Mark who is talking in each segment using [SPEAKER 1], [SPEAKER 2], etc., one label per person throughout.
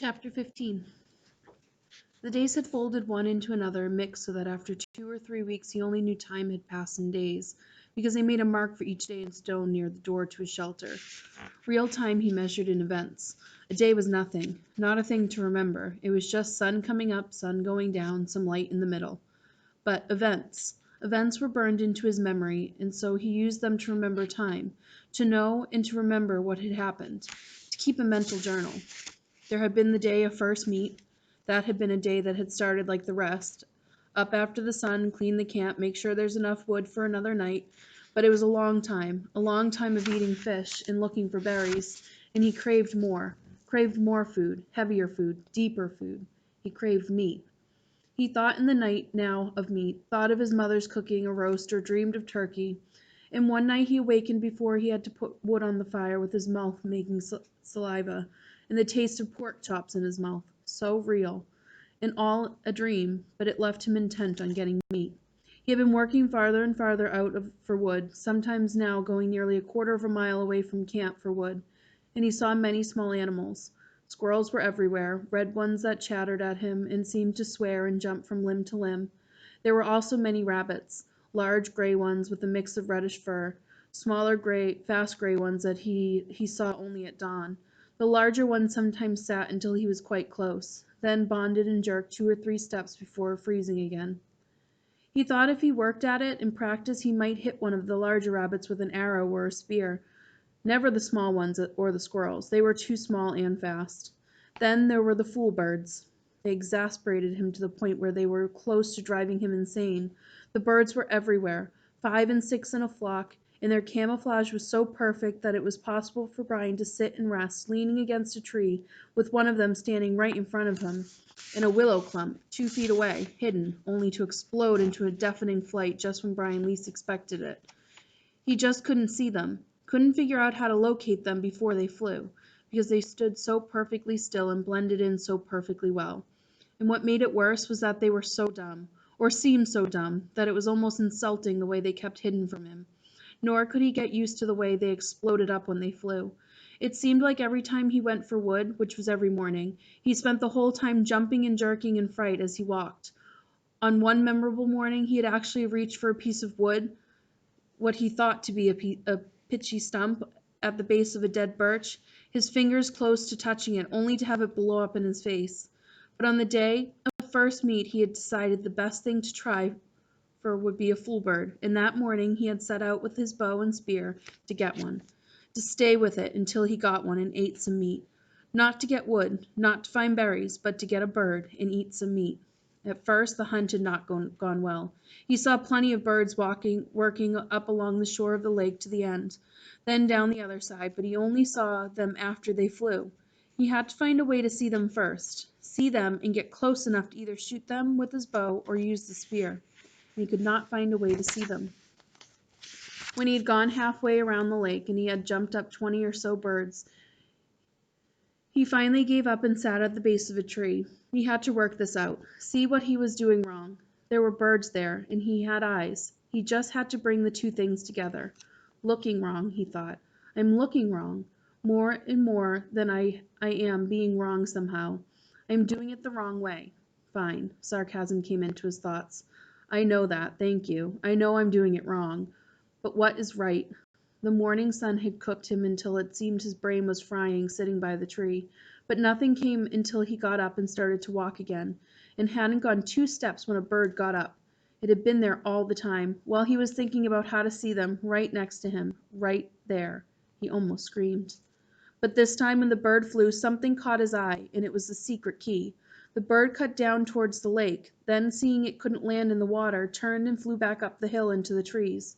[SPEAKER 1] Chapter 15. The days had folded one into another and mixed so that after 2 or 3 weeks he only knew time had passed in days, because he made a mark for each day in stone near the door to his shelter. Real time he measured in events. A day was nothing, not a thing to remember. It was just sun coming up, sun going down, some light in the middle. But events. Events were burned into his memory, and so he used them to remember time, to know and to remember what had happened, to keep a mental journal. There had been the day of first meet. That had been a day that had started like the rest. Up after the sun, clean the camp, make sure there's enough wood for another night. But it was a long time of eating fish and looking for berries, and he craved more food, heavier food, deeper food. He craved meat. He thought in the night now of meat, thought of his mother's cooking a roast or dreamed of turkey. And one night he awakened before he had to put wood on the fire with his mouth making saliva, and the taste of pork chops in his mouth, so real, and all a dream, but it left him intent on getting meat. He had been working farther and farther for wood, sometimes now going nearly a quarter of a mile away from camp for wood, and he saw many small animals. Squirrels were everywhere, red ones that chattered at him and seemed to swear and jump from limb to limb. There were also many rabbits, large gray ones with a mix of reddish fur, smaller fast gray ones that he saw only at dawn. The larger ones sometimes sat until he was quite close, then bonded and jerked 2 or 3 steps before freezing again. He thought if he worked at it and practiced he might hit one of the larger rabbits with an arrow or a spear. Never the small ones or the squirrels. They were too small and fast. Then there were the fool birds. They exasperated him to the point where they were close to driving him insane. The birds were everywhere, 5 and 6 in a flock, and their camouflage was so perfect that it was possible for Brian to sit and rest, leaning against a tree, with one of them standing right in front of him, in a willow clump, 2 feet away, hidden, only to explode into a deafening flight just when Brian least expected it. He just couldn't see them, couldn't figure out how to locate them before they flew, because they stood so perfectly still and blended in so perfectly well. And what made it worse was that they were so dumb, or seemed so dumb, that it was almost insulting the way they kept hidden from him. Nor could he get used to the way they exploded up when they flew. It seemed like every time he went for wood, which was every morning, he spent the whole time jumping and jerking in fright as he walked. On one memorable morning he had actually reached for a piece of wood, what he thought to be a pitchy stump at the base of a dead birch, his fingers close to touching it, only to have it blow up in his face. But on the day of first meet he had decided the best thing to try for would be a fool bird, and that morning he had set out with his bow and spear to get one, to stay with it until he got one and ate some meat. Not to get wood, not to find berries, but to get a bird and eat some meat. At first the hunt had not gone well. He saw plenty of birds working up along the shore of the lake to the end, then down the other side, but he only saw them after they flew. He had to find a way to see them first, see them and get close enough to either shoot them with his bow or use the spear, and he could not find a way to see them. When he had gone halfway around the lake and he had jumped up 20 or so birds, he finally gave up and sat at the base of a tree. He had to work this out, see what he was doing wrong. There were birds there, and he had eyes. He just had to bring the two things together. Looking wrong, he thought. I'm looking wrong, more and more than I am being wrong somehow. I'm doing it the wrong way. Fine, sarcasm came into his thoughts. I know that, thank you. I know I'm doing it wrong. But what is right? The morning sun had cooked him until it seemed his brain was frying sitting by the tree, but nothing came until he got up and started to walk again, and hadn't gone 2 steps when a bird got up. It had been there all the time, while he was thinking about how to see them, right next to him, right there. He almost screamed. But this time when the bird flew, something caught his eye, and it was the secret key. The bird cut down towards the lake, then seeing it couldn't land in the water, turned and flew back up the hill into the trees.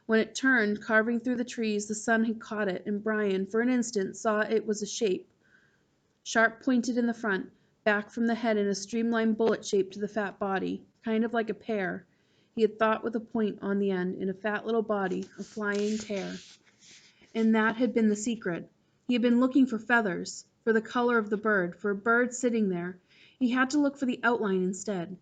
[SPEAKER 1] When it turned, carving through the trees, the sun had caught it, and Brian, for an instant, saw it was a shape, sharp pointed in the front, back from the head in a streamlined bullet shape to the fat body, kind of like a pear. He had thought with a point on the end, in a fat little body, a flying pear. And that had been the secret. He had been looking for feathers, for the color of the bird, for a bird sitting there. He had to look for the outline instead.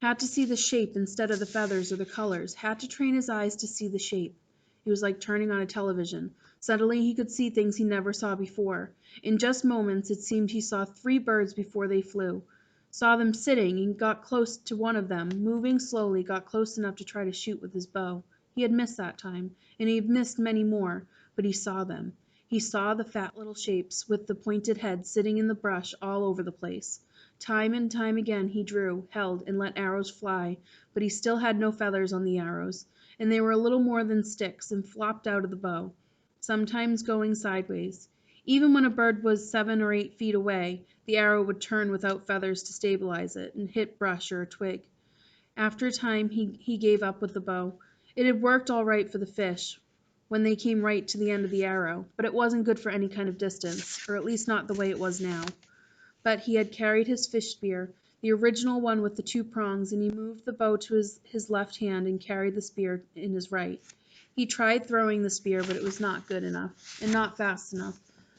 [SPEAKER 1] Had to see the shape instead of the feathers or the colors. Had to train his eyes to see the shape. It was like turning on a television. Suddenly he could see things he never saw before. In just moments it seemed he saw 3 birds before they flew. Saw them sitting, and got close to one of them, moving slowly, got close enough to try to shoot with his bow. He had missed that time, and he had missed many more, but he saw them. He saw the fat little shapes with the pointed heads sitting in the brush all over the place. Time and time again he drew, held, and let arrows fly, but he still had no feathers on the arrows, and they were little more than sticks, and flopped out of the bow, sometimes going sideways. Even when a bird was 7 or 8 feet away, the arrow would turn without feathers to stabilize it, and hit brush or a twig. After a time he gave up with the bow. It had worked all right for the fish when they came right to the end of the arrow, but it wasn't good for any kind of distance, or at least not the way it was now. But he had carried his fish spear, the original one with the 2 prongs, and he moved the bow to his left hand and carried the spear in his right. He tried throwing the spear, but it was not good enough, and not fast enough.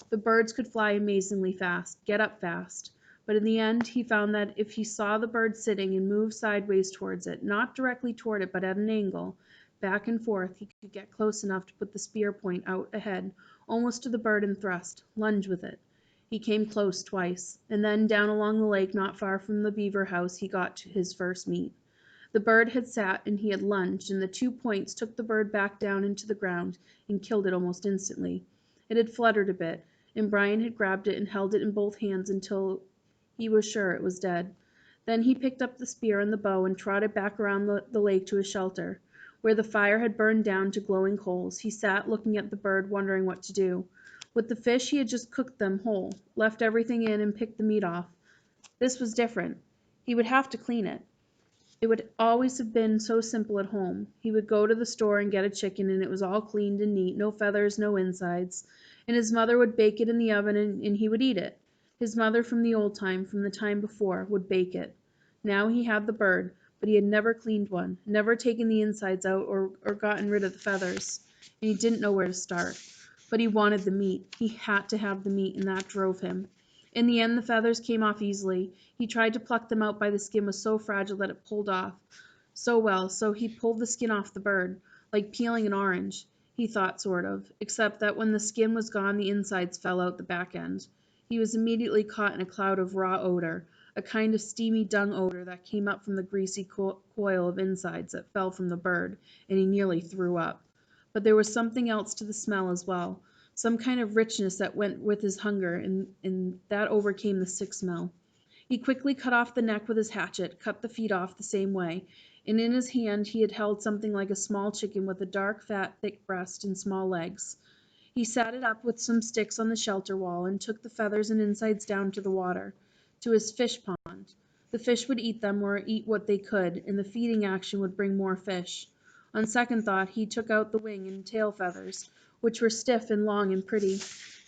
[SPEAKER 1] The birds could fly amazingly fast, get up fast, but in the end he found that if he saw the bird sitting and moved sideways towards it, not directly toward it, but at an angle, back and forth, he could get close enough to put the spear point out ahead, almost to the bird, and thrust, lunge with it. He came close twice, and then down along the lake not far from the beaver house he got to his first meat. The bird had sat and he had lunged, and the 2 points took the bird back down into the ground and killed it almost instantly. It had fluttered a bit, and Brian had grabbed it and held it in both hands until he was sure it was dead. Then he picked up the spear and the bow and trotted back around the lake to his shelter. Where the fire had burned down to glowing coals, he sat looking at the bird, wondering what to do. With the fish he had just cooked them whole, left everything in, and picked the meat off. This was different. He would have to clean it. It would always have been so simple at home. He would go to the store and get a chicken, and it was all cleaned and neat, no feathers, no insides. And his mother would bake it in the oven, and he would eat it. His mother from the old time, from the time before, would bake it. Now he had the bird, but he had never cleaned one, never taken the insides out or gotten rid of the feathers, and he didn't know where to start. But he wanted the meat. He had to have the meat, and that drove him. In the end the feathers came off easily. He tried to pluck them out, but the skin was so fragile that it pulled off so well, so he pulled the skin off the bird, like peeling an orange, he thought, sort of, except that when the skin was gone the insides fell out the back end. He was immediately caught in a cloud of raw odor, a kind of steamy dung odor that came up from the greasy coil of insides that fell from the bird, and he nearly threw up. But there was something else to the smell as well, some kind of richness that went with his hunger, and that overcame the sick smell. He quickly cut off the neck with his hatchet, cut the feet off the same way, and in his hand he had held something like a small chicken with a dark, fat, thick breast and small legs. He sat it up with some sticks on the shelter wall, and took the feathers and insides down to the water, to his fish pond. The fish would eat them, or eat what they could, and the feeding action would bring more fish. On second thought he took out the wing and tail feathers, which were stiff and long and pretty,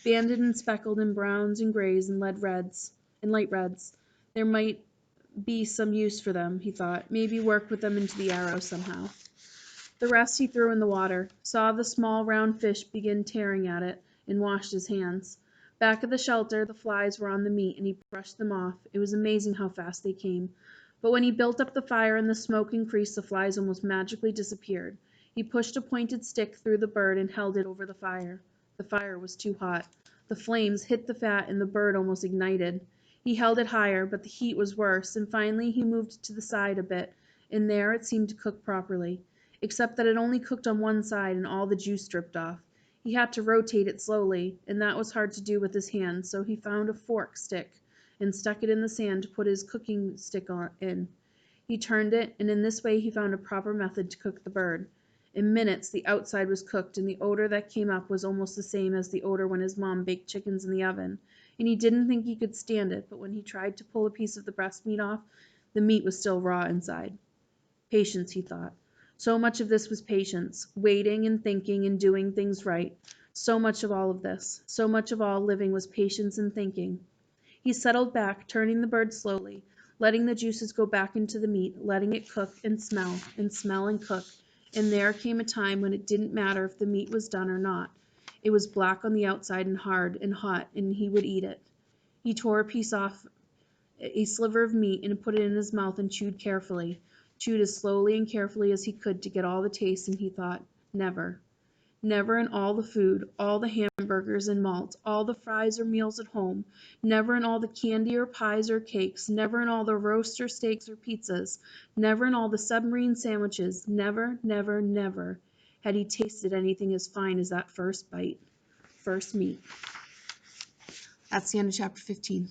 [SPEAKER 1] banded and speckled in browns and grays and light reds. There might be some use for them, he thought, maybe work with them into the arrow somehow. The rest he threw in the water, saw the small round fish begin tearing at it, and washed his hands. Back at the shelter the flies were on the meat, and he brushed them off. It was amazing how fast they came. But when he built up the fire and the smoke increased, the flies almost magically disappeared. He pushed a pointed stick through the bird and held it over the fire. The fire was too hot. The flames hit the fat, and the bird almost ignited. He held it higher, but the heat was worse, and finally he moved it to the side a bit, and there it seemed to cook properly, except that it only cooked on one side and all the juice dripped off. He had to rotate it slowly, and that was hard to do with his hands, so he found a fork stick and stuck it in the sand to put his cooking stick in. He turned it, and in this way he found a proper method to cook the bird. In minutes the outside was cooked, and the odor that came up was almost the same as the odor when his mom baked chickens in the oven, and he didn't think he could stand it, but when he tried to pull a piece of the breast meat off, the meat was still raw inside. Patience, he thought. So much of this was patience, waiting and thinking and doing things right. So much of all of this, so much of all living was patience and thinking. He settled back, turning the bird slowly, letting the juices go back into the meat, letting it cook and smell and cook, and there came a time when it didn't matter if the meat was done or not. It was black on the outside and hard and hot, and he would eat it. He tore a piece off, a sliver of meat, and put it in his mouth and chewed as slowly and carefully as he could to get all the taste, and he thought, never, Never in all the food, all the hamburgers and malt, all the fries or meals at home, never in all the candy or pies or cakes, never in all the roast or steaks or pizzas, never in all the submarine sandwiches, never, never, never had he tasted anything as fine as that first bite, first meat. That's the end of chapter 15.